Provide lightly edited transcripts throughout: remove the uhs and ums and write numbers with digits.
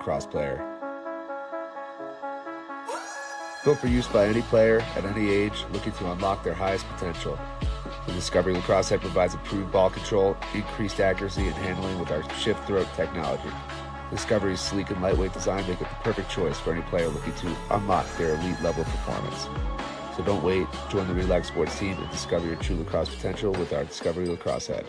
lacrosse player. Built for use by any player at any age looking to unlock their highest potential. The Discovery Lacrosse Head provides improved ball control, increased accuracy, and handling with our shift throat technology. Discovery's sleek and lightweight design make it the perfect choice for any player looking to unlock their elite level performance. So don't wait, join the Relax Sports team and discover your true lacrosse potential with our Discovery Lacrosse Head.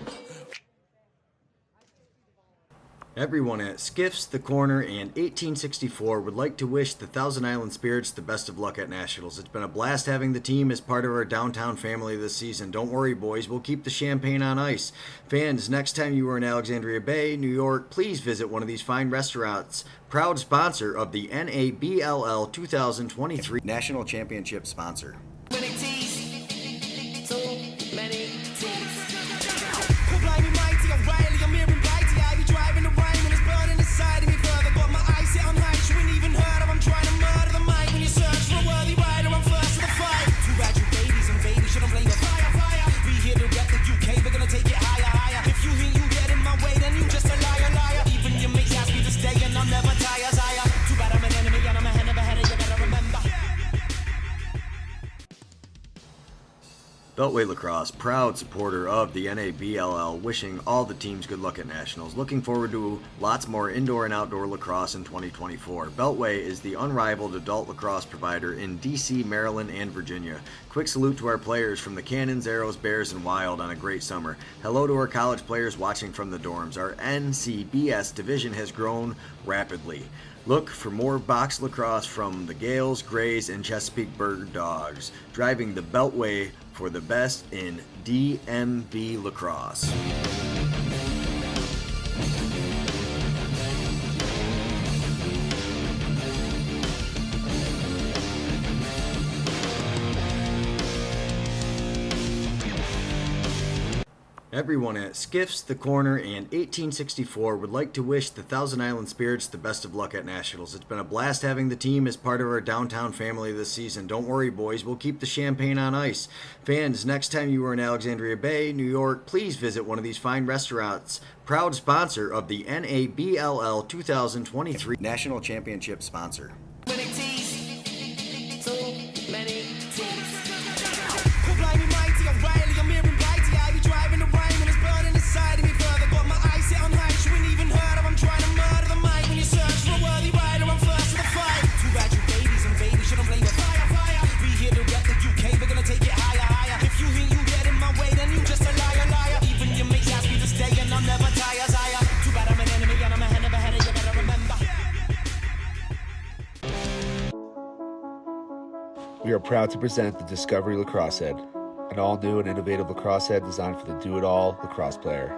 Everyone at Skiffs, The Corner, and 1864 would like to wish the Thousand Island Spirits the best of luck at Nationals. It's been a blast having the team as part of our downtown family this season. Don't worry, boys, we'll keep the champagne on ice. Fans, next time you are in Alexandria Bay, New York, please visit one of these fine restaurants. Proud sponsor of the NABLL 2023 National Championship sponsor. Beltway Lacrosse, proud supporter of the NABLL, wishing all the teams good luck at Nationals. Looking forward to lots more indoor and outdoor lacrosse in 2024. Beltway is the unrivaled adult lacrosse provider in DC, Maryland, and Virginia. Quick salute to our players from the Cannons, Arrows, Bears, and Wild on a great summer. Hello to our college players watching from the dorms. Our NCBS division has grown rapidly. Look for more box lacrosse from the Gales, Grays, and Chesapeake Bird Dogs, driving the Beltway for the best in DMV lacrosse. Everyone at Skiffs, The Corner, and 1864 would like to wish the Thousand Island Spirits the best of luck at Nationals. It's been a blast having the team as part of our downtown family this season. Don't worry, boys, we'll keep the champagne on ice. Fans, next time you are in Alexandria Bay, New York, please visit one of these fine restaurants. Proud sponsor of the NABLL 2023 National Championship sponsor. We are proud to present the Discovery Lacrosse Head, an all-new and innovative lacrosse head designed for the do-it-all lacrosse player.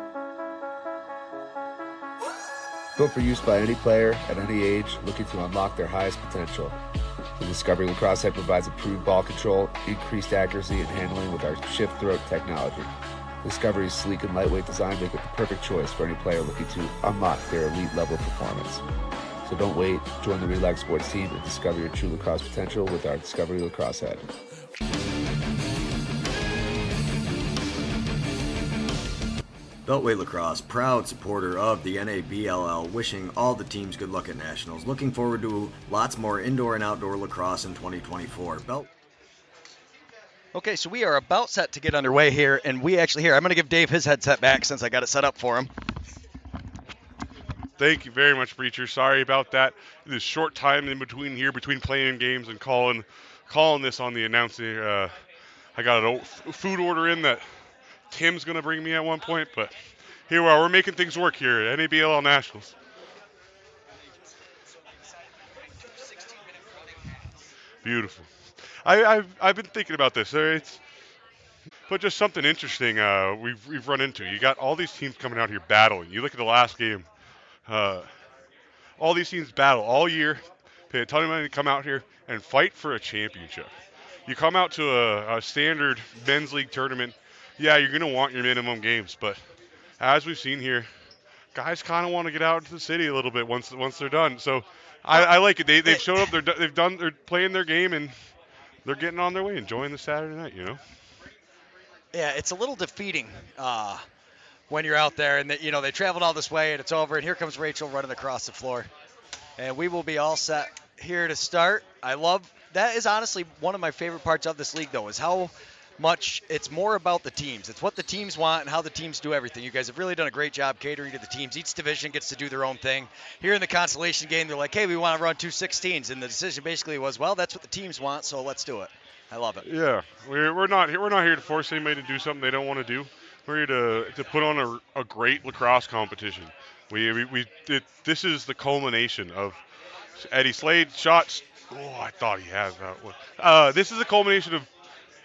Built for use by any player at any age looking to unlock their highest potential. The Discovery Lacrosse Head provides improved ball control, increased accuracy, and handling with our shift throat technology. Discovery's sleek and lightweight design make it the perfect choice for any player looking to unlock their elite level performance. So don't wait, join the Relax Sports team and discover your true lacrosse potential with our Discovery Lacrosse Head. Beltway Lacrosse, proud supporter of the NABLL, wishing all the teams good luck at Nationals. Looking forward to lots more indoor and outdoor lacrosse in 2024. Okay, so we are about set to get underway here, and I'm going to give Dave his headset back since I got it set up for him. Thank you very much, Breacher. Sorry about that. This short time in between here, between playing games and calling this on the announcing. I got a food order in that Tim's going to bring me at one point, but here we are. We're making things work here at NABLL Nationals. Beautiful. I've been thinking about this. But just something interesting we've run into. You got all these teams coming out here battling. You look at the last game. All these teams battle all year, pay a ton of money to come out here and fight for a championship. You come out to a standard men's league tournament, yeah, you're going to want your minimum games, but as we've seen here, guys kind of want to get out into the city a little bit once they're done. So I like it. They've showed up. They're playing their game and they're getting on their way, enjoying the Saturday night. Yeah, it's a little defeating when you're out there and they traveled all this way and it's over and here comes Rachel running across the floor. And we will be all set here to start. I love that is honestly one of my favorite parts of this league, though, is how much it's more about the teams. It's what the teams want and how the teams do everything. You guys have really done a great job catering to the teams. Each division gets to do their own thing. Here in the consolation game, they're like, hey, we want to run 2 16s. And the decision basically was, well, that's what the teams want, so let's do it. I love it. Yeah, we're not here to force anybody to do something they don't want to do. We're here to put on a great lacrosse competition. This is the culmination of Eddie Slade shots. Oh, I thought he had that one. This is a culmination of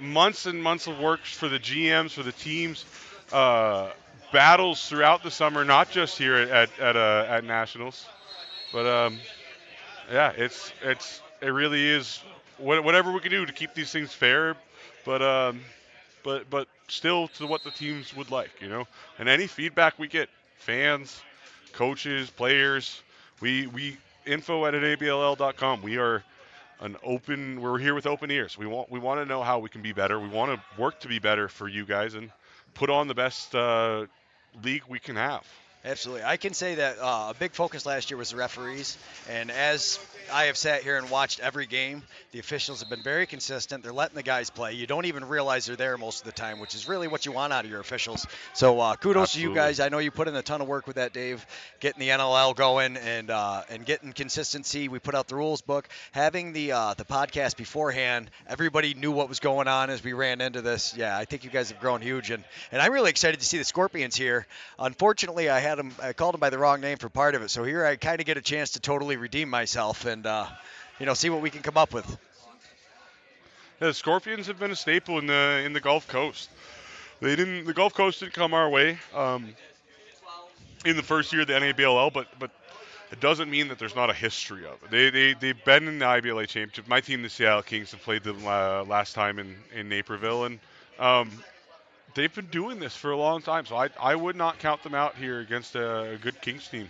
months and months of work for the GMs, for the teams, uh, battles throughout the summer, not just here at Nationals, but yeah, it really is whatever we can do to keep these things fair, but but still to what the teams would like, And any feedback we get, fans, coaches, players, we info at nabll.com. We are we're here with open ears. We want to know how we can be better. We want to work to be better for you guys and put on the best league we can have. Absolutely. I can say that a big focus last year was the referees. And as I have sat here and watched every game, the officials have been very consistent. They're letting the guys play. You don't even realize they're there most of the time, which is really what you want out of your officials. So kudos Absolutely. to you guys. I know you put in a ton of work with that, Dave, getting the NLL going and getting consistency. We put out the rules book. Having the podcast beforehand, everybody knew what was going on as we ran into this. Yeah, I think you guys have grown huge. And I'm really excited to see the Scorpions here. Unfortunately, I called him by the wrong name for part of it. So here I kind of get a chance to totally redeem myself and, see what we can come up with. Yeah, the Scorpions have been a staple in the Gulf Coast. The Gulf Coast didn't come our way in the first year of the NABLL, but it doesn't mean that there's not a history of it. They've been in the IBLA championship. My team, the Seattle Kings, have played them last time in Naperville, and they've been doing this for a long time. So I would not count them out here against a good Kings team.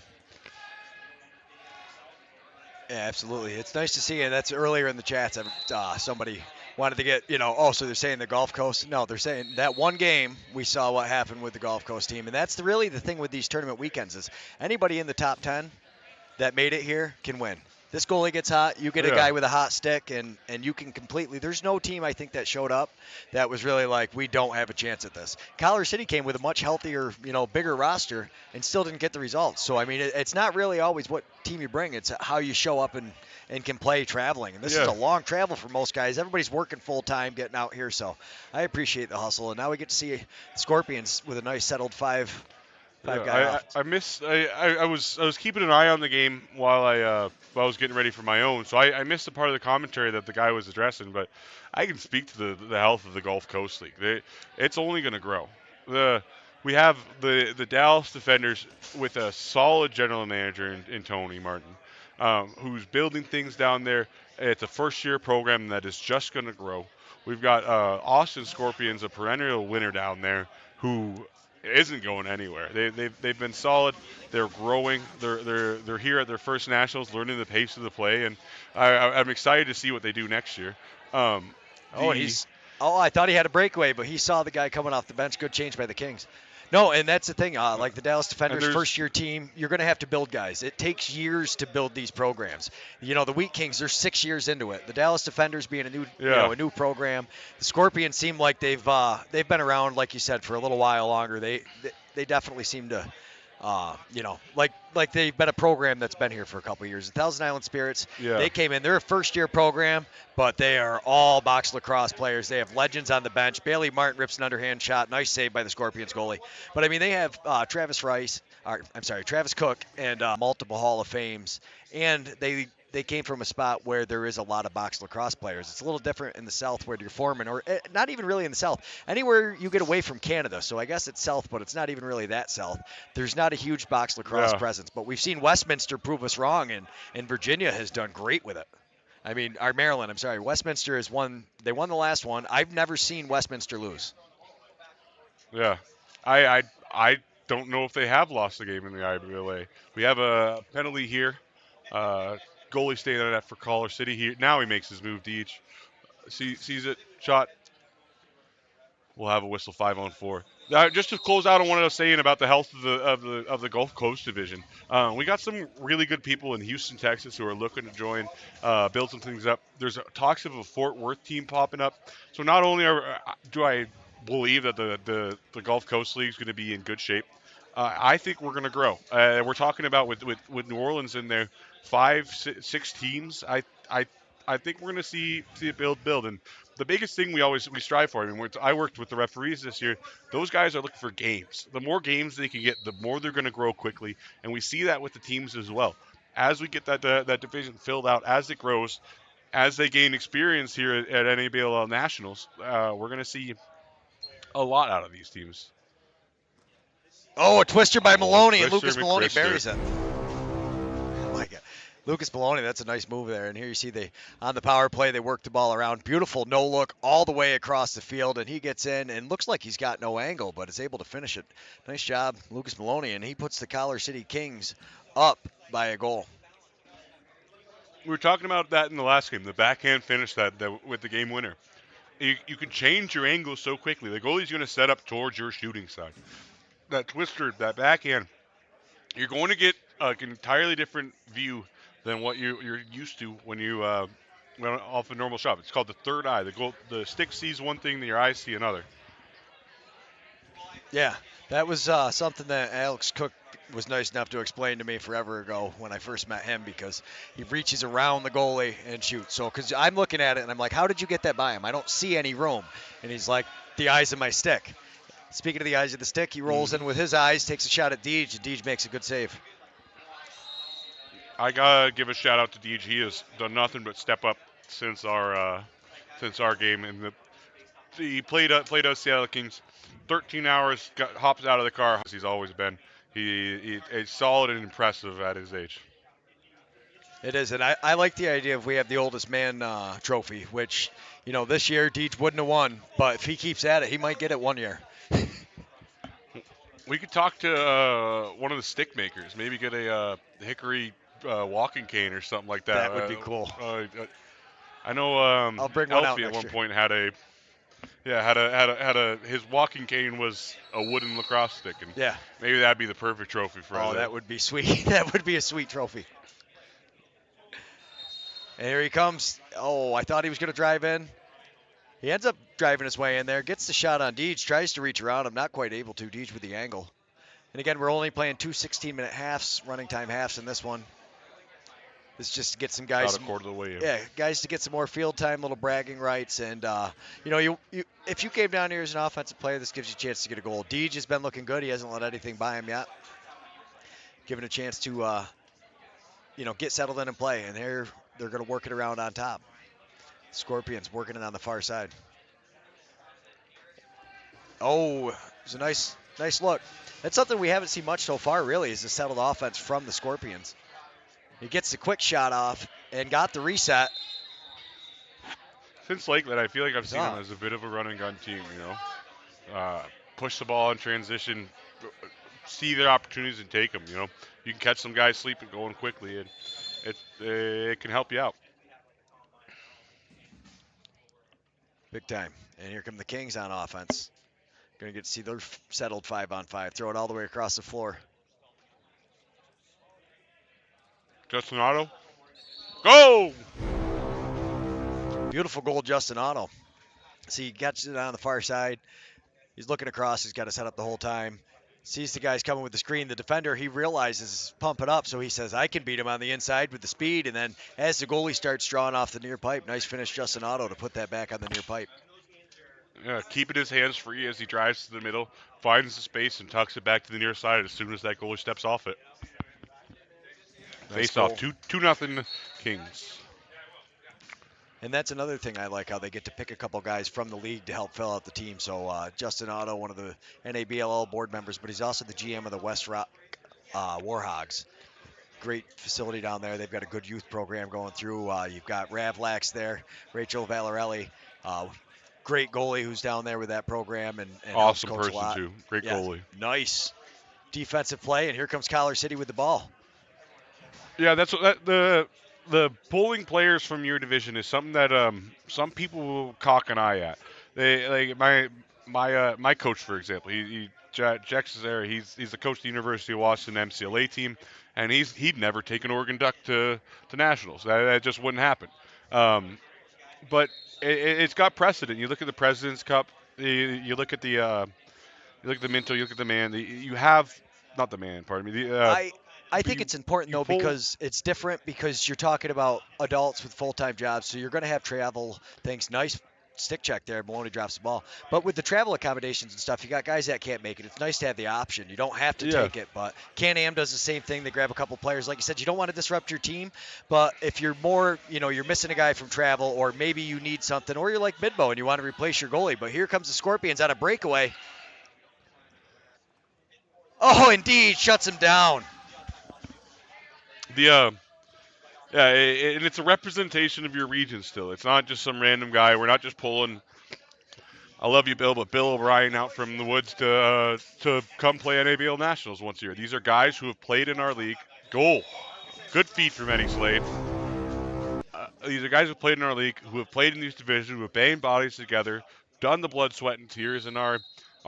Yeah, absolutely. It's nice to see, and that's earlier in the chats. Somebody wanted to get, so they're saying the Gulf Coast. No, they're saying that one game we saw what happened with the Gulf Coast team, and that's really the thing with these tournament weekends is anybody in the top 10 that made it here can win. This goalie gets hot, you get a guy with a hot stick, and you can completely – there's no team, I think, that showed up that was really like, we don't have a chance at this. Colorado City came with a much healthier, bigger roster and still didn't get the results. So, I mean, it's not really always what team you bring. It's how you show up and can play traveling. And this is a long travel for most guys. Everybody's working full-time getting out here, so I appreciate the hustle. And now we get to see Scorpions with a nice settled five guy off. I was keeping an eye on the game while I was getting ready for my own, so I missed the part of the commentary that the guy was addressing. But I can speak to the health of the Gulf Coast League. It's only going to grow. We have the Dallas Defenders with a solid general manager in Tony Martin, who's building things down there. It's a first-year program that is just going to grow. We've got Austin Scorpions, a perennial winner down there, who isn't going anywhere. They've been solid. They're growing. They're here at their first nationals, learning the pace of the play, and I'm excited to see what they do next year. I thought he had a breakaway, but he saw the guy coming off the bench. Good change by the Kings. No, and that's the thing. Like the Dallas Defenders first-year team, you're going to have to build guys. It takes years to build these programs. The Wheat Kings, they're 6 years into it. The Dallas Defenders being a new program. The Scorpions seem like they've been around, like you said, for a little while longer. They definitely seem to, like they've been a program that's been here for a couple of years. The Thousand Island Spirits, they came in. They're a first-year program, but they are all box lacrosse players. They have legends on the bench. Bailey Martin rips an underhand shot. Nice save by the Scorpions goalie. But, I mean, they have Travis Cook and multiple Hall of Fames. And they came from a spot where there is a lot of box lacrosse players. It's a little different in the South where you're foreman, or not even really in the South. Anywhere you get away from Canada, so I guess it's South, but it's not even really that South. There's not a huge box lacrosse presence. But we've seen Westminster prove us wrong, and Virginia has done great with it. I mean, Westminster has won. They won the last one. I've never seen Westminster lose. Yeah. I don't know if they have lost a game in the IBLA. We have a penalty here. Goalie staying on that for Collar City. Now he makes his move. Deach sees it, shot. We'll have a whistle 5-on-4. Just to close out on what I was saying about the health of the Gulf Coast division, we got some really good people in Houston, Texas, who are looking to join, build some things up. There's talks of a Fort Worth team popping up. So not only do I believe that the Gulf Coast League is going to be in good shape, I think we're going to grow. We're talking about with New Orleans in there, 6 teams. I think we're going to see it build. And the biggest thing we strive for. I mean, I worked with the referees this year. Those guys are looking for games. The more games they can get, the more they're going to grow quickly, and we see that with the teams as well. As we get that division filled out, as it grows, as they gain experience here at NABLL Nationals, we're going to see a lot out of these teams. Oh, a twister by Maloney, and Twister Lucas Maloney McTwister. buries it. I like it. Lucas Maloney, that's a nice move there. And here you see on the power play, they work the ball around. Beautiful no look all the way across the field, and he gets in and looks like he's got no angle, but is able to finish it. Nice job, Lucas Maloney, and he puts the Collar City Kings up by a goal. We were talking about that in the last game, the backhand finish that with the game winner. You can change your angle so quickly. The goalie's going to set up towards your shooting side. That twister, that backhand, you're going to get an entirely different view than what you're used to when you went off a normal shot. It's called the third eye. The stick sees one thing, your eyes see another. Yeah, that was something that Alex Cook was nice enough to explain to me forever ago when I first met him, because he reaches around the goalie and shoots. So, because I'm looking at it and I'm like, how did you get that by him? I don't see any room. And he's like, the eyes of my stick. Speaking of the eyes of the stick, he rolls in with his eyes, takes a shot at Deej, and Deej makes a good save. I gotta give a shout out to Deej. He has done nothing but step up since our game, and he played us Seattle Kings 13 hours, hops out of the car as he's always been. He's solid and impressive at his age. It is, and I like the idea if we have the oldest man trophy, which, this year Deej wouldn't have won, but if he keeps at it, he might get it one year. We could talk to one of the stick makers, maybe get a hickory walking cane or something like that. That would be cool. I know I'll bring one out Elfie at next one year. point had his walking cane was a wooden lacrosse stick, and Yeah. maybe that'd be the perfect trophy for us. Oh, that would be sweet. That would be a sweet trophy. And here he comes. Oh, I thought he was going to drive in. He ends up driving his way in there, gets the shot on Deej, tries to reach around him, not quite able to. Deej with the angle. And again, we're only playing 2 16-minute halves, running time halves in this one. This is just to get some guys. About a quarter of the way in. Yeah, guys to get some more field time, little bragging rights, and you if you came down here as an offensive player, this gives you a chance to get a goal. Deej has been looking good. He hasn't let anything by him yet. Given a chance to get settled in and play, and they're going to work it around on top. Scorpions working it on the far side. Oh, it's a nice look. That's something we haven't seen much so far, really, is the settled offense from the Scorpions. He gets the quick shot off and got the reset. Since Lakeland, I feel like I've seen him as a bit of a run and gun team. Push the ball in transition, see their opportunities and take them. You can catch some guys sleeping, going quickly, and it can help you out. Big time. And here come the Kings on offense. Going to get to see their settled 5-on-5. Throw it all the way across the floor. Justin Otto. Go! Beautiful goal, Justin Otto. See, he gets it on the far side. He's looking across. He's got to set up the whole time. Sees the guys coming with the screen. The defender, he realizes, pump it up. So he says, I can beat him on the inside with the speed. And then as the goalie starts drawing off the near pipe, nice finish, Justin Otto, to put that back on the near pipe. Yeah, keeping his hands free as he drives to the middle, finds the space, and tucks it back to the near side as soon as that goalie steps off it. Nice Face goal. off, 2-0 Kings. And that's another thing I like, how they get to pick a couple guys from the league to help fill out the team. So Justin Otto, one of the NABLL board members, but he's also the GM of the West Rock Warhogs. Great facility down there. They've got a good youth program going through. You've got Rav Lax there, Rachel Valarelli, great goalie who's down there with that program. And awesome helps coach person, a lot. too. Great goalie. Nice defensive play, and here comes Collar City with the ball. Yeah, that's what the pulling players from your division is something that some people will cock an eye at. my coach, for example, Jack Cesare, he's the coach of the University of Washington MCLA team, and he'd never taken Oregon Duck to nationals. That just wouldn't happen. Um, but it's got precedent. You look at the President's Cup. You look at you look at the Minto. You look at the man. You have not the man. Pardon me. I think You it's important you though pull. because it's different because you're talking about adults with full-time jobs, so you're going to have travel things. Nice stick check there. Maloney drops the ball, but with the travel accommodations and stuff, you got guys that can't make it. It's nice to have the option. You don't have to Yeah. take it, but Can-Am does the same thing. They grab a couple players, like you said. You don't want to disrupt your team, but if you're more, you're missing a guy from travel, or maybe you need something, or you're like Midbo and you want to replace your goalie. But here comes the Scorpions on a breakaway. Oh, indeed, shuts him down. The Yeah, and it's a representation of your region still. It's not just some random guy. We're not just pulling. I love you, Bill, but Bill O'Brien out from the woods to come play NABL Nationals once a year. These are guys who have played in our league. Goal, good feed from Eddie Slade. These are guys who have played in our league, who have played in these divisions, who have banged bodies together, done the blood, sweat, and tears, and are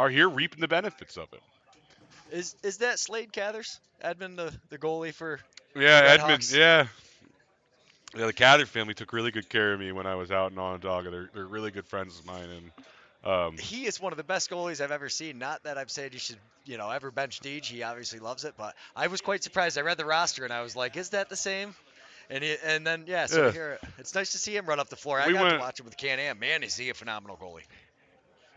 here reaping the benefits of it. Is that Slade Cathers? Edmund, the goalie for Yeah, the Red Edmund. Hawks? Yeah, the Cather family took really good care of me when I was out in Onondaga. They're really good friends of mine, and He is one of the best goalies I've ever seen. Not that I've said he should, ever bench Deej. He obviously loves it, but I was quite surprised. I read the roster and I was like, is that the same? And then yeah, so to yeah, hear it, it's nice to see him run up the floor. I we got to went. watch him with Can-Am. Man, is he a phenomenal goalie.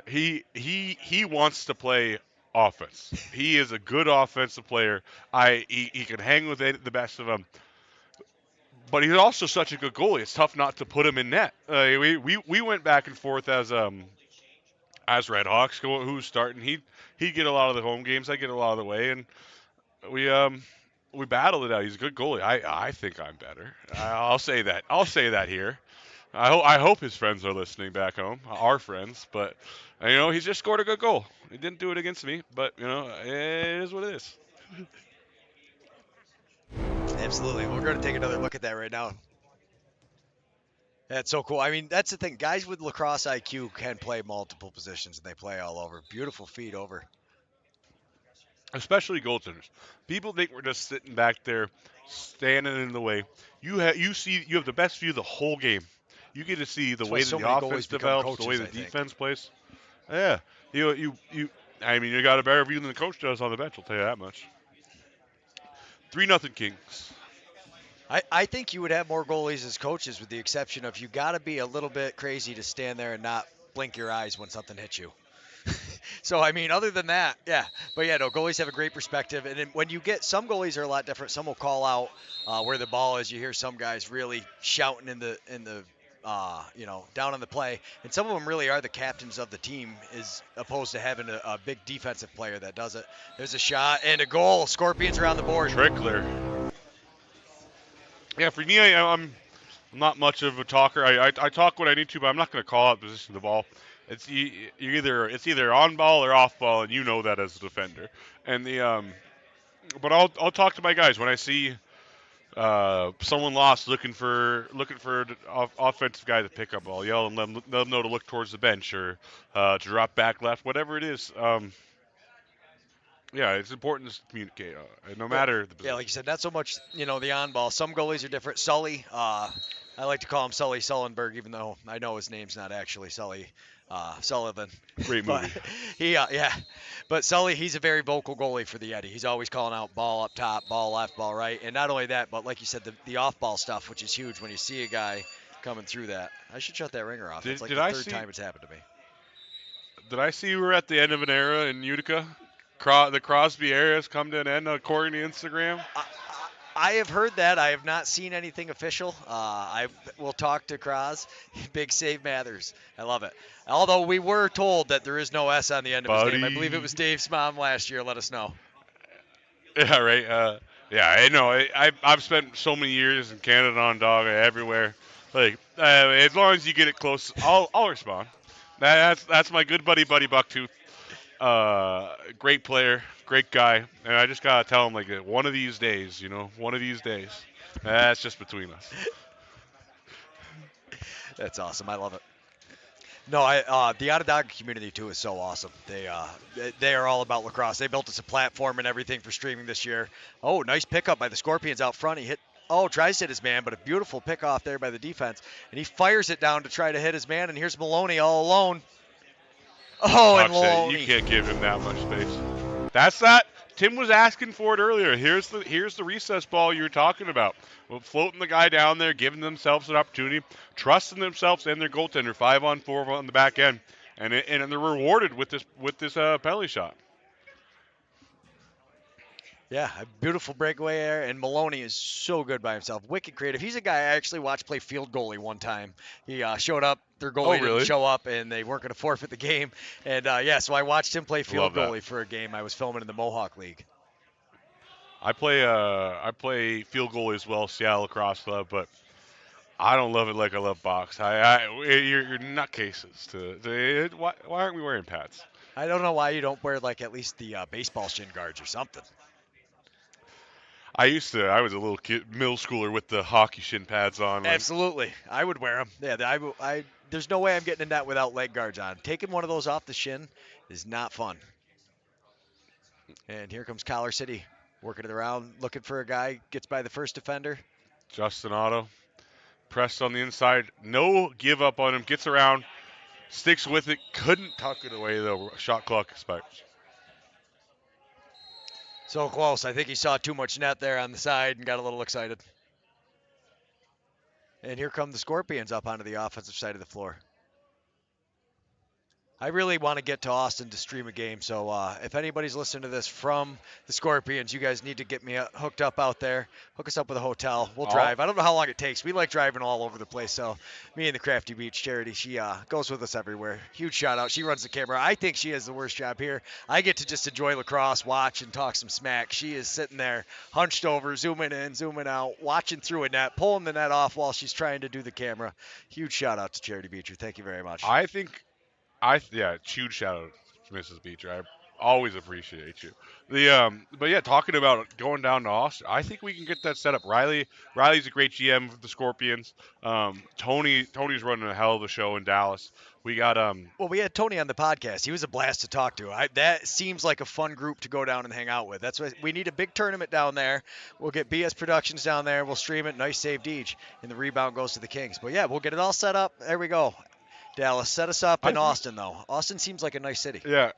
He wants to play offense. He is a good offensive player. He can hang with the best of them. But he's also such a good goalie. It's tough not to put him in net. We went back and forth as Red Hawks who's starting. He'd get a lot of the home games. I get a lot of the way, and we we battled it out. He's a good goalie. I think I'm better. I'll say that. I'll say that here. I hope his friends are listening back home, our friends. But he just scored a good goal. He didn't do it against me, but it is what it is. Absolutely. We're going to take another look at that right now. That's so cool. I mean, that's the thing. Guys with lacrosse IQ can play multiple positions, and they play all over. Beautiful feed over. Especially goaltenders. People think we're just sitting back there, standing in the way. You have the best view of the whole game. You get to see the That's why way that so the many offense goalies become develops, the way coaches, the I think. defense plays. Yeah, you. I mean, you got a better view than the coach does on the bench. I'll tell you that much. 3-0 Kings. I think you would have more goalies as coaches, with the exception of you got to be a little bit crazy to stand there and not blink your eyes when something hits you. So, I mean, other than that, yeah. But yeah, no, goalies have a great perspective. And then when you get some goalies are a lot different. Some will call out where the ball is. You hear some guys really shouting in the down on the play, and some of them really are the captains of the team, as opposed to having a big defensive player that does it. There's a shot and a goal. Scorpions are on the board. Trickler. Yeah, for me, I'm not much of a talker. I talk what I need to, but I'm not going to call out the position of the ball. It's either on ball or off ball, and you know that as a defender. And but I'll talk to my guys when I see someone lost looking for an offensive guy to pick up ball. Yell and let them know to look towards the bench or to drop back left, whatever it is. Yeah, it's important to communicate, no Well, matter the yeah, position. like you said, not so much, the on ball. Some goalies are different. Sully, I like to call him Sully Sullenberg, even though I know his name's not actually Sully Sullivan. Great But movie. yeah. But Sully, he's a very vocal goalie for the Eddie. He's always calling out ball up top, ball left, ball right. And not only that, but like you said, the off ball stuff, which is huge when you see a guy coming through that. I should shut that ringer off. It's like Did the I third see? time it's happened to me. Did I see we're at the end of an era in Utica? The Crosby era has come to an end according to Instagram. I have heard that. I have not seen anything official. I will talk to Kraz. Big save Mathers. I love it. Although we were told that there is no S on the end of his name. I believe it Buddy. was Dave's mom last year. Let us know. Yeah, right. Yeah, I know. I've spent so many years in Canada on dog everywhere. Like, as long as you get it close, I'll respond. That's my good buddy Bucktooth. Great player, great guy, and I just gotta tell him like one of these days, one of these days. That's just between us. That's awesome. I love it. No, the Onondaga community too is so awesome. They are all about lacrosse. They built us a platform and everything for streaming this year. Oh, nice pickup by the Scorpions out front. He hit. Oh, tries to hit his man, but a beautiful pick off there by the defense, and he fires it down to try to hit his man. And here's Maloney all alone. Oh, and Maloney. You can't give him that much space. That's that. Tim was asking for it earlier. Here's the recess ball you're talking about. Well, floating the guy down there, giving themselves an opportunity, trusting themselves and their goaltender, 5-on-4 on the back end, and they're rewarded with this penalty shot. Yeah, a beautiful breakaway there, and Maloney is so good by himself. Wicked creative. He's a guy I actually watched play field goalie one time. He showed up, their goalie didn't show up, and they weren't going to forfeit the game. And, so I watched him play field goalie for a game I was filming in the Mohawk League. I play field goalie as well, Seattle Lacrosse Club, but I don't love it like I love box. You're nutcases. Why aren't we wearing pads? I don't know why you don't wear, like, at least the baseball shin guards or something. I was a little kid, middle schooler with the hockey shin pads on. Absolutely. I would wear them. Yeah, there's no way I'm getting in that without leg guards on. Taking one of those off the shin is not fun. And here comes Collar City, working it around, looking for a guy, gets by the first defender. Justin Otto, pressed on the inside. No give up on him. Gets around, sticks with it. Couldn't tuck it away, though. Shot clock expires. So close. I think he saw too much net there on the side and got a little excited. And here come the Scorpions up onto the offensive side of the floor. I really want to get to Austin to stream a game, so if anybody's listening to this from the Scorpions, you guys need to get me hooked up out there. Hook us up with a hotel. We'll drive. I don't know how long it takes. We like driving all over the place, so me and the Crafty Beach Charity, she goes with us everywhere. Huge shout out. She runs the camera. I think she has the worst job here. I get to just enjoy lacrosse, watch, and talk some smack. She is sitting there, hunched over, zooming in, zooming out, watching through a net, pulling the net off while she's trying to do the camera. Huge shout out to Charity Beecher. Thank you very much. Huge shout out to Mrs. Beecher. I always appreciate you. But yeah, talking about going down to Austin, I think we can get that set up. Riley's a great GM for the Scorpions. Tony's running a hell of a show in Dallas. We got Well, we had Tony on the podcast. He was a blast to talk to. That seems like a fun group to go down and hang out with. That's what we need, a big tournament down there. We'll get BS Productions down there. We'll stream it. Nice save, Deej. And the rebound goes to the Kings. But yeah, we'll get it all set up. There we go. Dallas, set us up in Austin, though. Austin seems like a nice city. Yeah.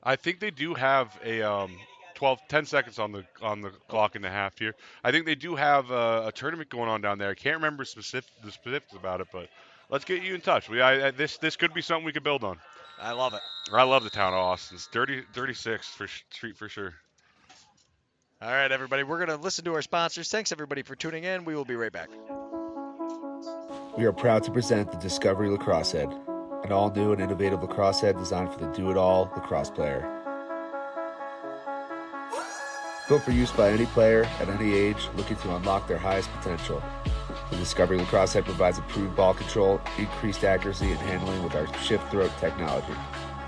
I think they do have a 10 seconds on the clock and a half here. I think they do have a tournament going on down there. I can't remember the specifics about it, but let's get you in touch. This could be something we could build on. I love it. I love the town of Austin. It's 36th Street for sure. All right, everybody. We're going to listen to our sponsors. Thanks, everybody, for tuning in. We will be right back. We are proud to present the Discovery Lacrosse Head, an all-new and innovative lacrosse head designed for the do-it-all lacrosse player. Built for use by any player at any age looking to unlock their highest potential. The Discovery Lacrosse Head provides improved ball control, increased accuracy, and handling with our shift throat technology.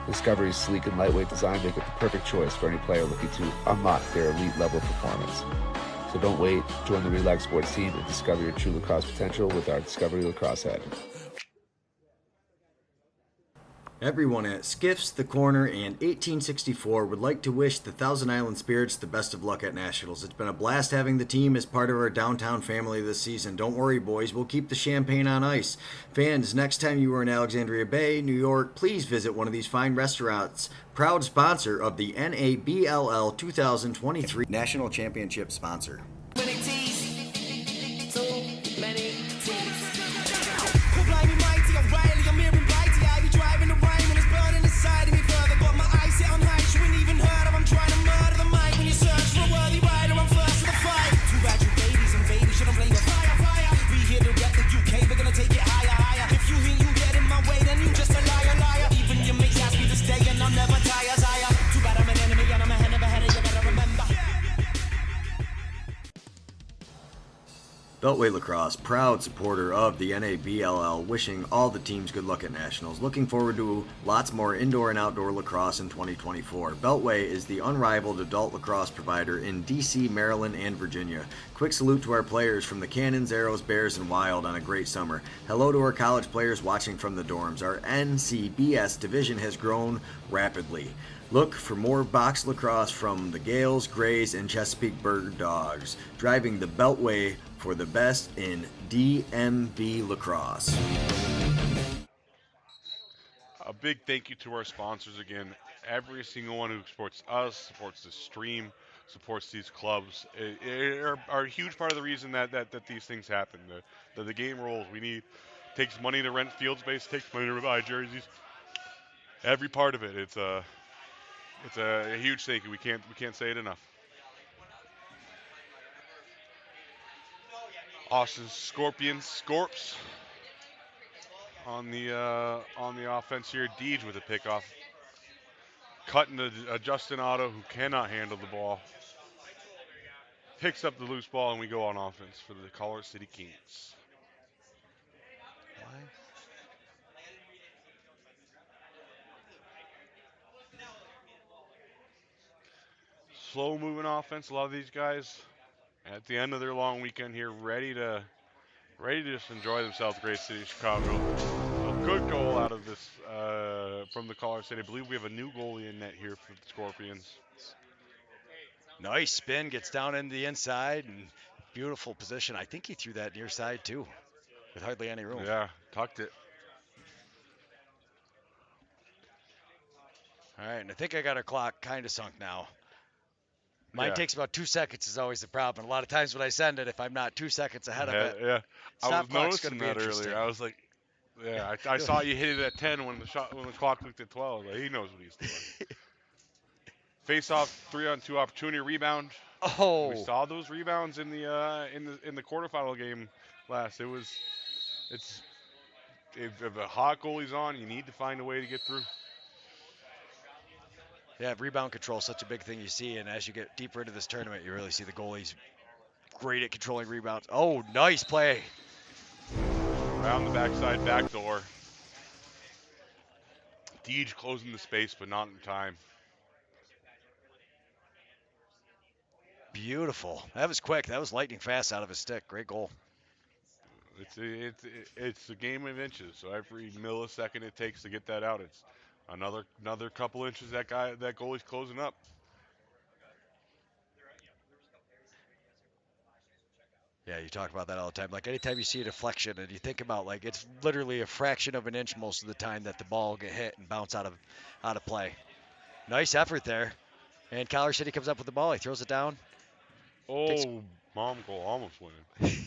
Discovery's sleek and lightweight design make it the perfect choice for any player looking to unlock their elite level performance. So don't wait, join the Relax Sports team and discover your true lacrosse potential with our Discovery Lacrosse Head. Everyone at Skiffs, The Corner, and 1864 would like to wish the Thousand Island Spirits the best of luck at Nationals. It's been a blast having the team as part of our downtown family this season. Don't worry, boys, we'll keep the champagne on ice. Fans, next time you are in Alexandria Bay, New York, please visit one of these fine restaurants. Proud sponsor of the NABLL 2023 National Championship sponsor. Beltway Lacrosse, proud supporter of the NABLL, wishing all the teams good luck at Nationals. Looking forward to lots more indoor and outdoor lacrosse in 2024. Beltway is the unrivaled adult lacrosse provider in DC, Maryland, and Virginia. Quick salute to our players from the Cannons, Arrows, Bears, and Wild on a great summer. Hello to our college players watching from the dorms. Our NCBS division has grown rapidly. Look for more box lacrosse from the Gales, Grays, and Chesapeake Bird Dogs, driving the Beltway for the best in DMV lacrosse. A big thank you to our sponsors again. Every single one who supports us, supports the stream, supports these clubs, are a huge part of the reason that these things happen. The game rolls. We need takes money to rent field space, takes money to buy jerseys. Every part of it. It's a huge thank you. We can't say it enough. Austin Scorpions, Scorps on the offense here. Deej with a pickoff, cutting to Justin Otto, who cannot handle the ball. Picks up the loose ball, and we go on offense for the Color City Kings. Slow moving offense. A lot of these guys at the end of their long weekend here, ready to just enjoy themselves. Great City of Chicago. A good goal out of this from the Color City. I believe we have a new goalie in net here for the Scorpions. Nice spin, gets down into the inside, and beautiful position. I think he threw that near side too, with hardly any room. Yeah, tucked it. All right, and I think I got our clock kind of sunk now. Mine Yeah. takes about 2 seconds is always the problem. A lot of times when I send it, if I'm not 2 seconds ahead of it, Yeah. I stop was clock's going noticing to be that interesting. earlier. I was like, yeah, I saw you hit it at 10 when the clock looked at 12. Like, he knows what he's doing. Face off, 3-on-2 opportunity, rebound. We Oh, saw those rebounds in the quarterfinal game last. If a hot goalie's on, you need to find a way to get through. yeah, rebound control is such a big thing you see, and as you get deeper into this tournament, you really see the goalies great at controlling rebounds. Oh, nice play. Around the backside, back door. Deej closing the space, but not in time. Beautiful. That was quick. That was lightning fast out of his stick. Great goal. It's a game of inches. So every millisecond it takes to get that out, it's another couple inches that goalie's closing up. Yeah, you talk about that all the time. Like anytime you see a deflection and you think about like it's literally a fraction of an inch most of the time that the ball will get hit and bounce out of play. Nice effort there. And Collar City comes up with the ball. He throws it down. Takes, Oh, mom goal, almost winning.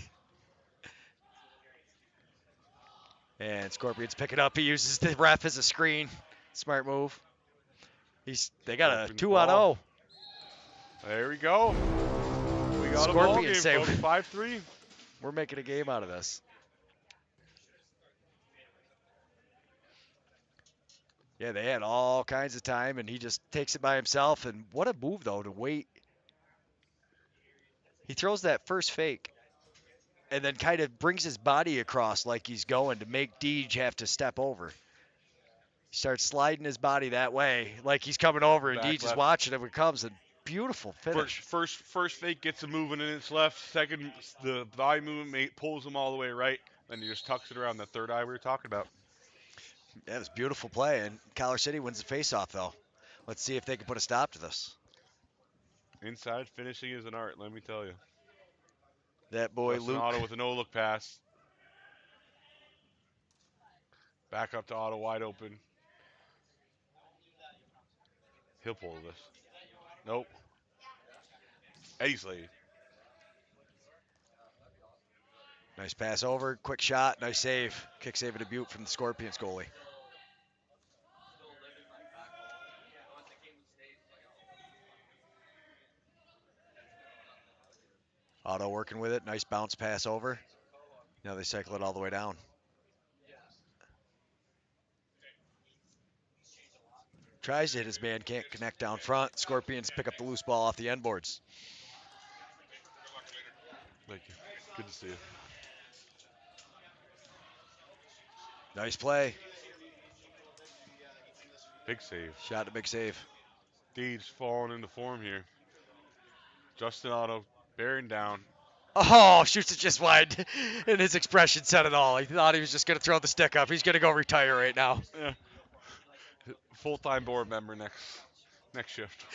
and Scorpions pick it up. He uses the ref as a screen. Smart move. They got a Scorpions 2 on ball. 0. There we go. We got a ball game, Scorpions say folks. 5-3. we're making a game out of this. Yeah, they had all kinds of time, and he just takes it by himself. And what a move, though, to wait. He throws that first fake and then kind of brings his body across like he's going to make Deej have to step over. He starts sliding his body that way like he's coming over, and Back Deej is left. watching him. It comes a beautiful finish. First fake gets a moving in its left. Second, the eye movement pulls him all the way right. Then he just tucks it around the third eye we were talking about. Yeah, it was a beautiful play, and Collar City wins the faceoff, though. Let's see if they can put a stop to this. Inside finishing is an art, let me tell you. That boy, Justin Luke. Otto with a no-look pass. Back up to Otto, wide open. He'll pull this. Nope. Easily. Nice pass over, quick shot, nice save. Kick save and a butte from the Scorpions goalie. Otto working with it, nice bounce pass over. Now they cycle it all the way down. Tries to hit his man, can't connect down front. Scorpions pick up the loose ball off the end boards. Thank you. Good to see you. Nice play. Big save. Shot a big save. Deeds falling into form here. Justin Otto bearing down. Oh, shoots it just wide. And his expression said it all. He thought he was just going to throw the stick up. He's going to go retire right now. Yeah. Full-time board member next shift.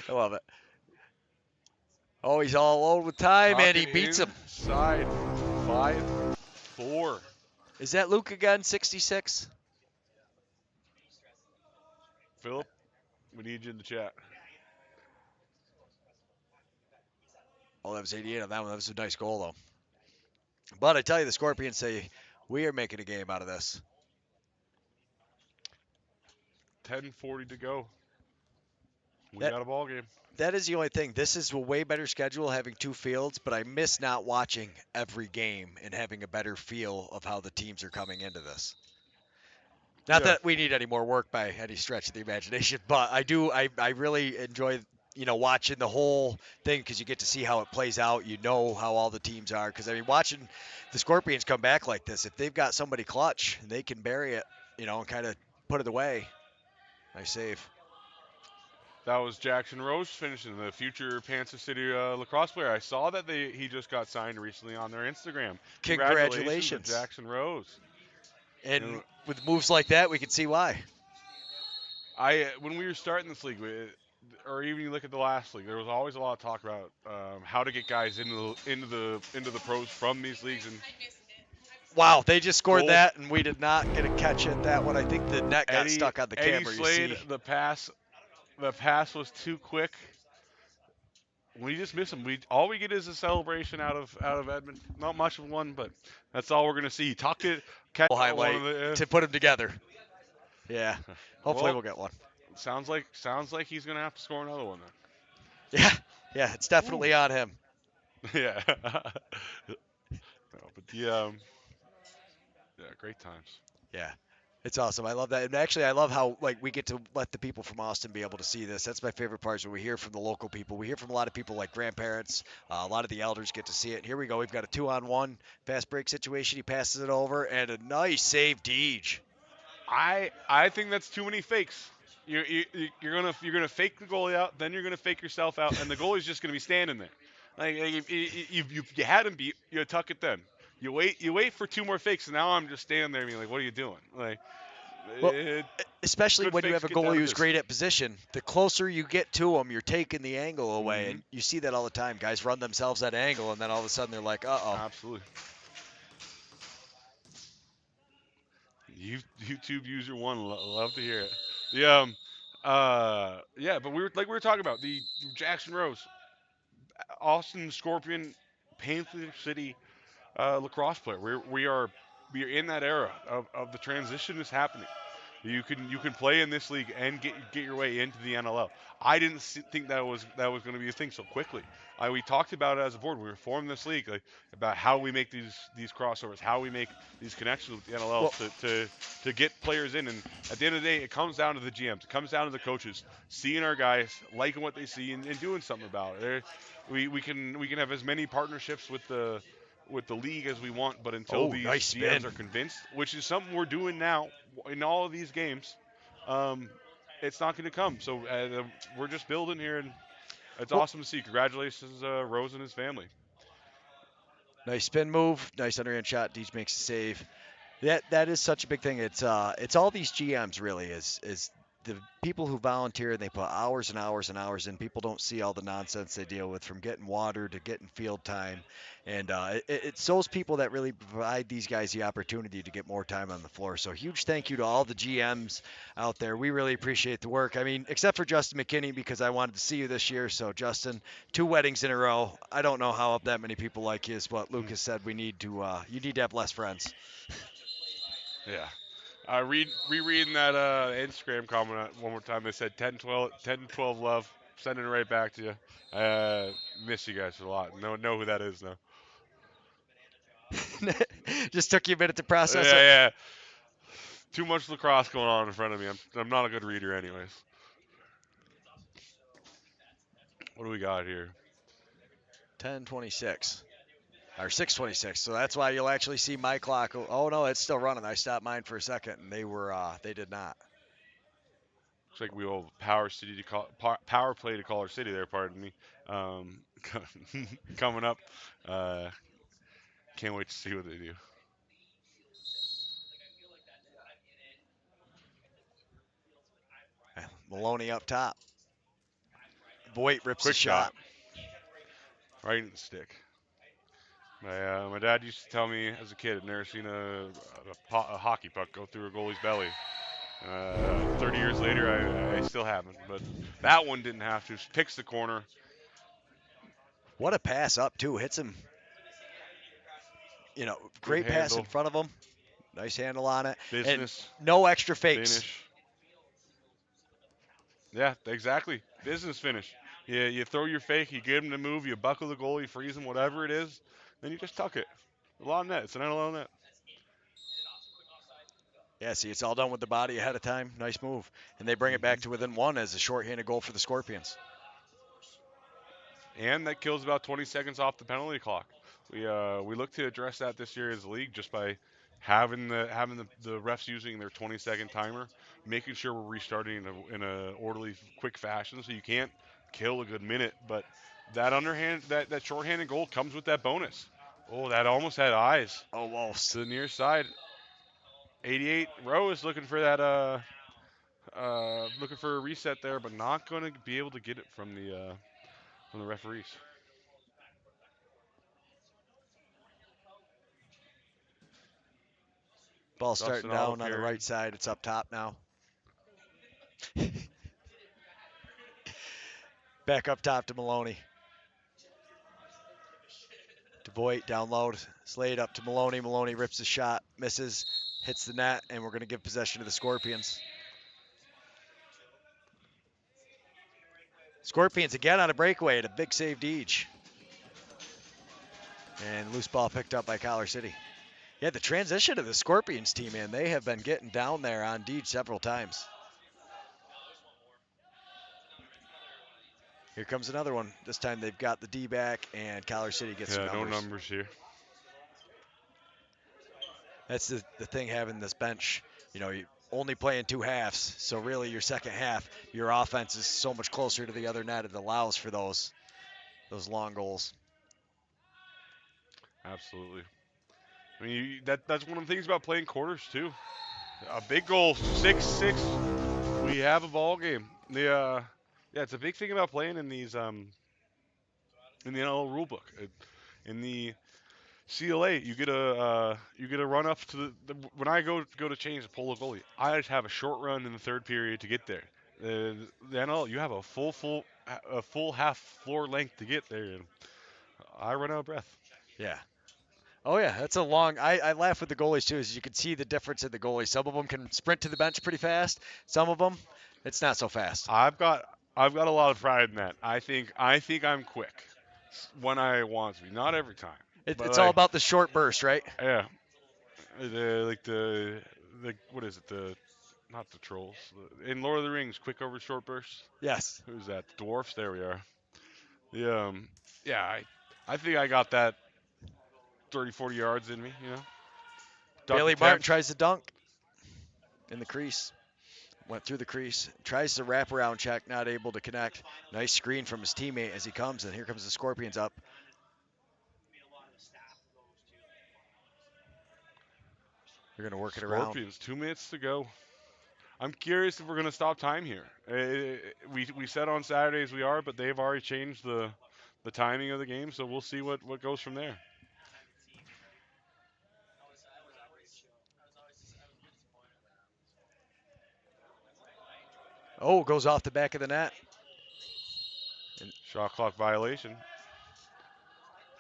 I love it. Oh, he's all alone with time, and he Talking beats him. inside 5-4. Is that Luke again, 66? Philip, we need you in the chat. Oh, that was 88 on that one. That was a nice goal, though. But I tell you, the Scorpions say, we are making a game out of this. 10:40 to go. We got a ball game. That is the only thing. This is a way better schedule having two fields, but I miss not watching every game and having a better feel of how the teams are coming into this. Not that we need any more work by any stretch of the imagination, but I do. I really enjoy, watching the whole thing because you get to see how it plays out. You know how all the teams are. Because, I mean, watching the Scorpions come back like this, if they've got somebody clutch, they can bury it, and kind of put it away. Nice save. That was Jackson Rose finishing, the future Panther City lacrosse player. I saw that he just got signed recently on their Instagram. Congratulations. To Jackson Rose. And with moves like that, we can see why. When we were starting this league, or even you look at the last league, there was always a lot of talk about how to get guys into the pros from these leagues. And wow, they just scored that, and we did not get a catch at that one. I think the net got stuck on the camera. Slade, you see. The pass was too quick. We just miss him. All we get is a celebration out of Edmund. Not much of one, but that's all we're gonna see. Tucked it, catch highlight to put them together. Yeah, hopefully we'll get one. Sounds like he's gonna have to score another one then. Yeah, it's definitely on him. Yeah. No, but great times. Yeah. It's awesome. I love that. And actually, I love how we get to let the people from Austin be able to see this. That's my favorite part is when we hear from the local people. We hear from a lot of people like grandparents. A lot of the elders get to see it. And here we go. We've got a 2-on-1 fast break situation. He passes it over, and a nice save, Deej. I think that's too many fakes. You're gonna fake the goalie out, then you're gonna fake yourself out, and the goalie's just gonna be standing there. Like you had him beat, you tuck it then. You wait for two more fakes, and now I'm just standing there being like, what are you doing? Especially when you have a goalie who's great at position, the closer you get to him, you're taking the angle away, and you see that all the time. Guys run themselves that angle, and then all of a sudden they're like, uh-oh. Absolutely. YouTube user one, love to hear it. But we were talking about the Jackson Rose, Austin Scorpion, Panther City lacrosse player. We are in that era of the transition is happening. You can play in this league and get your way into the NLL. I didn't think that was going to be a thing so quickly. We talked about it as a board. We formed this league about how we make these crossovers, how we make these connections with the NLL to get players in. And at the end of the day, it comes down to the GMs. It comes down to the coaches seeing our guys, liking what they see, and doing something about it. We can have as many partnerships with the league as we want, but until these GMs are convinced, which is something we're doing now in all of these games, it's not going to come. So we're just building here, and it's awesome to see. Congratulations, Rose and his family. Nice spin move, nice underhand shot. Deej makes a save. That is such a big thing. It's all these GMs really is the people who volunteer, they put hours and hours and hours in. People don't see all the nonsense they deal with, from getting water to getting field time. And it's those people that really provide these guys the opportunity to get more time on the floor. So huge thank you to all the GMs out there. We really appreciate the work. I mean, except for Justin McKinney, because I wanted to see you this year. So Justin, 2 weddings in a row. I don't know how that many people like you is what Lucas said. We need to, you need to have less friends. Yeah. Rereading that Instagram comment one more time. They said 10-12 love. Sending it right back to you. Miss you guys a lot. Know who that is now. Just took you a minute to process it. Yeah. Too much lacrosse going on in front of me. I'm not a good reader anyways. What do we got here? 10:26 or 6:26. So that's why you'll actually see my clock. Oh no, it's still running. I stopped mine for a second, and they did not. Looks like we will power city to call power play to Color City there. Pardon me. Um, coming up. Uh, can't wait to see what they do. Maloney up top. Voigt rips a Quick shot. shot, right in the stick. My dad used to tell me as a kid, I'd never seen a hockey puck go through a goalie's belly. 30 years later, I still haven't. But that one didn't have to. Picks the corner. What a pass up too. Hits him. Good Great pass in handle. front of him. Nice handle on it. And Business. no extra fakes. Finish. Yeah, exactly. Business finish. You throw your fake, you get him to move, you buckle the goal, you freeze him, whatever it is, then you just tuck it. A lot of net. It's an NLL net. Yeah, see, it's all done with the body ahead of time. Nice move. And they bring it back to within one as a shorthanded goal for the Scorpions. And that kills about 20 seconds off the penalty clock. We look to address that this year as a league just by having the refs using their 20-second timer, making sure we're restarting in a orderly, quick fashion. So you can't kill a good minute, but that underhand, that shorthanded goal comes with that bonus. Oh, that almost had eyes Almost. to the near side. 88 Rose looking for that looking for a reset there, but not going to be able to get it from the referees. Ball Dustin starting auto down on the carry. right side. It's up top now. Back up top to Maloney. DeVoit down low. Slade up to Maloney. Maloney rips a shot, misses, hits the net, and we're going to give possession to the Scorpions. Scorpions again on a breakaway at a big save Deej. And loose ball picked up by Collar City. Yeah, the transition of the Scorpions team, man, they have been getting down there on Deej several times. Here comes another one. This time they've got the D back, and Collar City gets some Yeah, no numbers. numbers here. That's the thing having this bench. You only playing two halves, so really your second half, your offense is so much closer to the other net. It allows for those long goals. Absolutely. I mean, that's one of the things about playing quarters too. A big goal, 6-6. We have a ball game. Yeah, it's a big thing about playing in these in the NLL rulebook. In the CLA, you get a run up to when I go to change the polo goalie. I just have a short run in the third period to get there. The NL, you have a full half floor length to get there, and I run out of breath. Yeah. Oh yeah, that's a long. I laugh with the goalies too, as you can see the difference in the goalies. Some of them can sprint to the bench pretty fast. Some of them, it's not so fast. I've got a lot of pride in that. I think I'm quick when I want to be. Not every time, but It's all about the short burst, right? yeah, the what is it? The not the trolls in Lord of the Rings. Quick over short bursts. Yes. Who's that? The dwarfs. There we are. Yeah, yeah. I think I got that 30, 40 yards in me. Duck Bailey Martin attempt. tries to dunk in the crease. Went through the crease, tries to wrap around check, not able to connect. Nice screen from his teammate as he comes, and here comes the Scorpions up. They're going to work it around. Scorpions. 2 minutes to go. I'm curious if we're going to stop time here. We said on Saturdays we are, but they've already changed the timing of the game, so we'll see what goes from there. Oh, goes off the back of the net. Shot clock violation.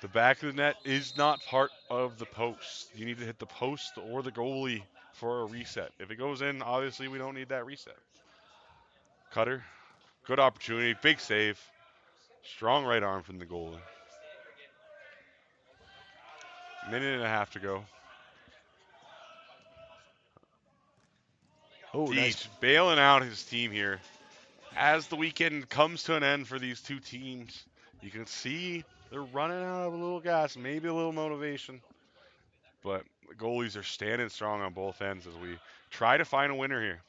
The back of the net is not part of the post. You need to hit the post or the goalie for a reset. If it goes in, obviously we don't need that reset. Cutter, good opportunity, big save. Strong right arm from the goalie. Minute and a half to go. Oh, nice. Deej bailing out his team here. As the weekend comes to an end for these two teams, you can see they're running out of a little gas, maybe a little motivation. But the goalies are standing strong on both ends as we try to find a winner here.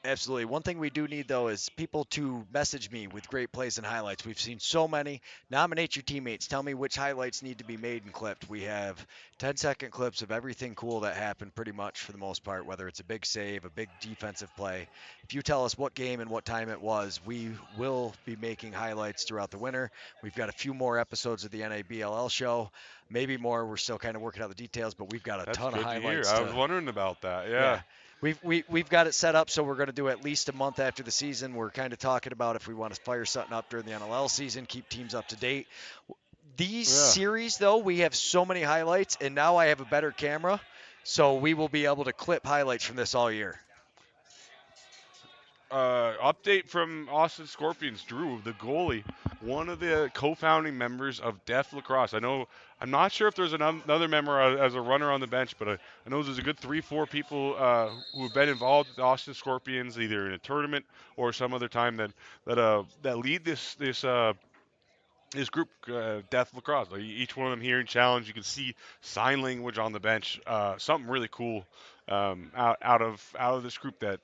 Absolutely. One thing we do need, though, is people to message me with great plays and highlights. We've seen so many. Nominate your teammates. Tell me which highlights need to be made and clipped. We have 10-second clips of everything cool that happened pretty much for the most part, whether it's a big save, a big defensive play. If you tell us what game and what time it was, we will be making highlights throughout the winter. We've got a few more episodes of the NABLL show. Maybe more. We're still kind of working out the details, but we've got a That's ton good of to highlights. hear. I was wondering about that. Yeah. We've got it set up so we're going to do at least a month after the season. We're kind of talking about if we want to fire something up during the NLL season, keep teams up to date. These series, though, we have so many highlights, and now I have a better camera, so we will be able to clip highlights from this all year. Update from Austin Scorpions. Drew, the goalie, one of the co-founding members of Deaf Lacrosse. I'm not sure if there's another member as a runner on the bench, but I know there's a good 3-4 people who have been involved with Austin Scorpions, either in a tournament or some other time that lead this group, Deaf Lacrosse. Like each one of them here in challenge, you can see sign language on the bench. Something really cool out of this group that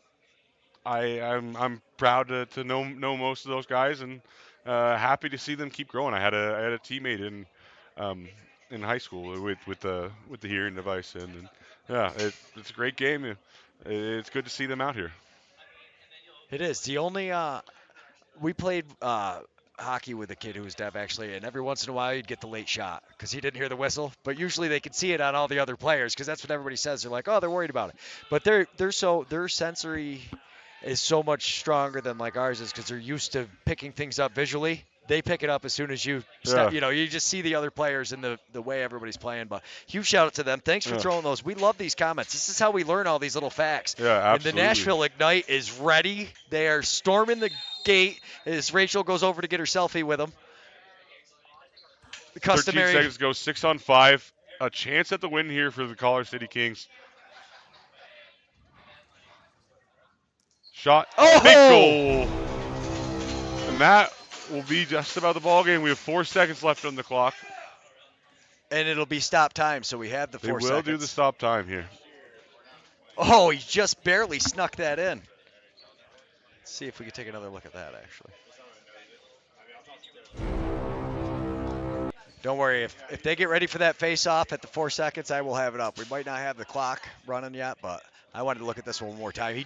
I'm proud to know most of those guys, and happy to see them keep growing. I had a teammate in high school with the hearing device, and yeah, it's a great game. It's good to see them out here. It is. The only we played hockey with a kid who was deaf, actually, and every once in a while you'd get the late shot because he didn't hear the whistle. But usually they could see it on all the other players because that's what everybody says. They're like, oh, they're worried about it. But their sensory is so much stronger than like ours is because they're used to picking things up visually. They pick it up as soon as you stop. Yeah. You just see the other players and the way everybody's playing. But huge shout out to them. Thanks for throwing those. We love these comments. This is how we learn all these little facts. Yeah, absolutely. And the Nashville Ignite is ready. They are storming the gate as Rachel goes over to get her selfie with them. The customary 13 seconds go, 6 on 5. A chance at the win here for the Collar City Kings. Shot. Oh! Big goal. And that will be just about the ball game. We have 4 seconds left on the clock. And it'll be stop time, so we have the 4 seconds. They will do the stop time here. Oh, he just barely snuck that in. Let's see if we can take another look at that, actually. Don't worry, if they get ready for that face-off at the 4 seconds, I will have it up. We might not have the clock running yet, but I wanted to look at this one more time. He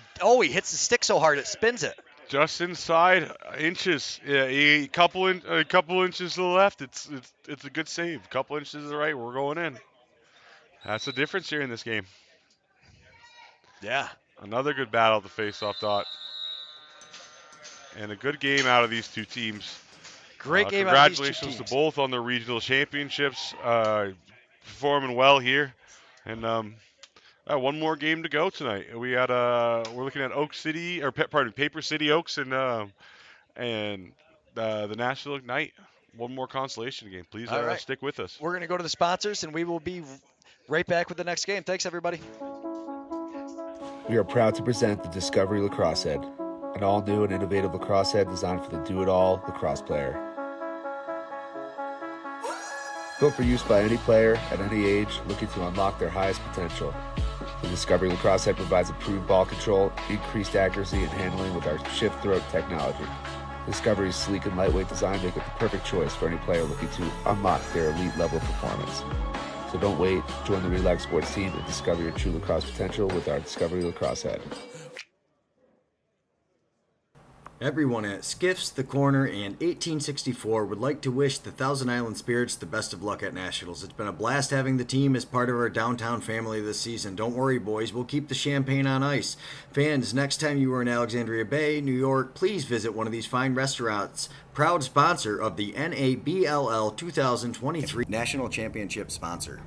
hits the stick so hard it spins it. Just inside inches. Yeah, a couple inches to the left. It's a good save. A couple inches to the right. We're going in. That's the difference here in this game. Yeah. Another good battle at the face-off dot. And a good game out of these two teams. Great game out of these two teams. Congratulations to both on their regional championships. Performing well here. And one more game to go tonight. We're looking at Paper City Oaks and the Nashville Ignite. One more consolation game. Please stick with us. We're going to go to the sponsors, and we will be right back with the next game. Thanks, everybody. We are proud to present the Discovery Lacrosse Head, an all-new and innovative lacrosse head designed for the do-it-all lacrosse player. Built for use by any player at any age looking to unlock their highest potential. The Discovery Lacrosse Head provides improved ball control, increased accuracy, and handling with our shift throat technology. Discovery's sleek and lightweight design make it the perfect choice for any player looking to unlock their elite level performance. So don't wait, join the Relax Sports team and discover your true lacrosse potential with our Discovery Lacrosse Head. Everyone at Skiffs, The Corner, and 1864 would like to wish the Thousand Island Spirits the best of luck at Nationals. It's been a blast having the team as part of our downtown family this season. Don't worry, boys, we'll keep the champagne on ice. Fans, next time you are in Alexandria Bay, New York, please visit one of these fine restaurants. Proud sponsor of the NABLL 2023 National Championship sponsor.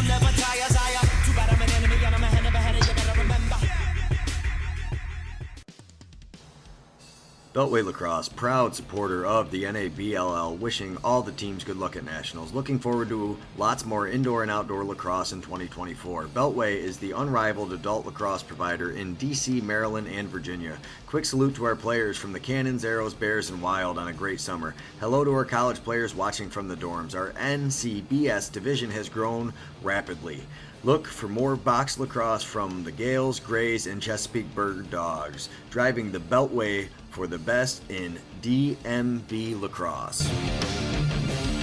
Never tire, too bad I'm an enemy and I'm a head of a headache. Beltway Lacrosse, proud supporter of the NABLL, wishing all the teams good luck at Nationals. Looking forward to lots more indoor and outdoor lacrosse in 2024. Beltway is the unrivaled adult lacrosse provider in DC, Maryland, and Virginia. Quick salute to our players from the Cannons, Arrows, Bears, and Wild on a great summer. Hello to our college players watching from the dorms. Our NCBS division has grown rapidly. Look for more box lacrosse from the Gales, Grays, and Chesapeake Bird Dogs, driving the Beltway for the best in DMV lacrosse.